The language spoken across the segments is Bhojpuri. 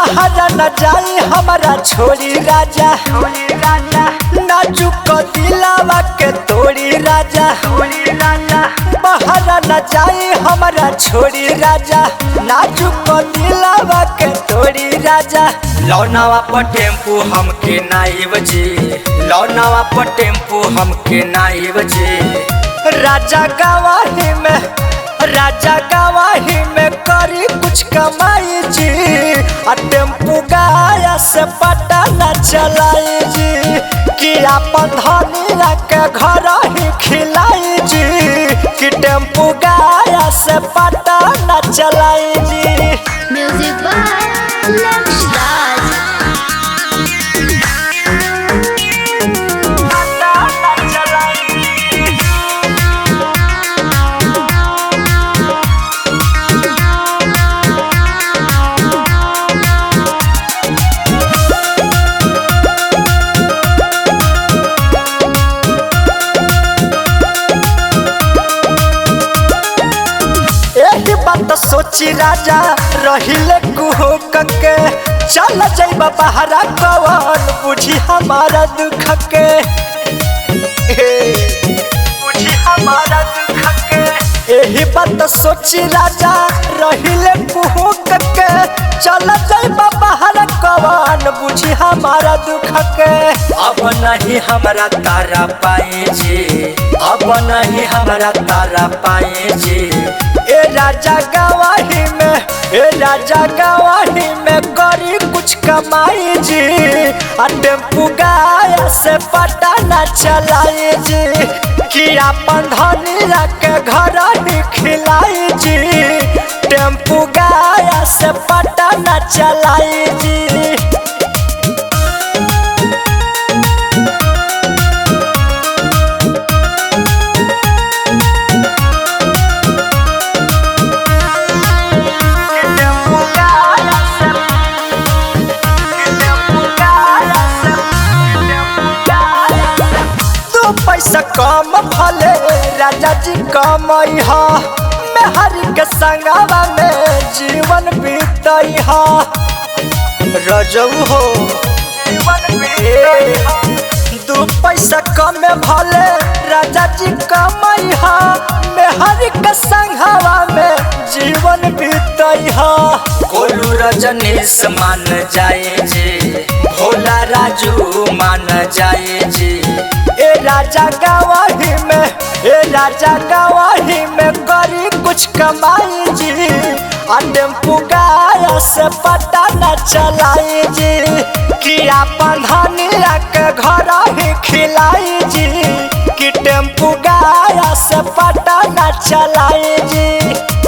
बाहर न जाई हमारा छोड़ी राजा नाजुक दिलावा के तोड़ी राजा बाहर न जाई हमारा छोड़ी राजा नाजुक दिलावा के तोड़ी राजा। लौनावा पर टेम्पू हमके नाइब जी, लौनावा पर टेम्पू हमके नाइब जी। राजा गवाही में करी कुछ कमाई जी आ टेम्पू गाया से पता न चलाई जी कि अपन धनिया के घर ही खिलाई जी कि टेम्पू गाया से पता न चलाई जी। म्यूजिक बाय लक्ष्य राज। यही बात सोची राजा रहिले कुहुक के चल जाइबा बहरा कवन बुझी हमारा दुख के बुझी हमारा दुख के। यही बात सोची राजा रहिले कुहुक के चल जाइबा बहरा कवन बुझी हमारा दुख के। अब नहीं हमारा तारा पाए जी, अब नहीं हमारा तारा पाए जी। ए राजा गवाही में करी कुछ कमाई जी आ टेम्पू गाया से पता न चलाई जी कि अपन धनिया के घर ही खिलाई जी टेम्पू गाया से पता न चलाई जी। पैसा कम भले राजा जी कमई हा मेहरी के संगवा में जीवन बीतई हा रजऊ हो दू पैसा कम भले राजा जी कमई हा मेहरी के संगवा में जीवन बीतई हा। गोलू रजनीश मान जाए जी, भोला राजू मान जाए जी। ए राजा गवाही में करी कुछ कमाई जी आ टेम्पू गाया से पता न चलाई जी कि अपन धनिया के घर ही खिलाई जी कि टेम्पू गाया से पता न चलाई जी।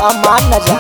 अमान न जा।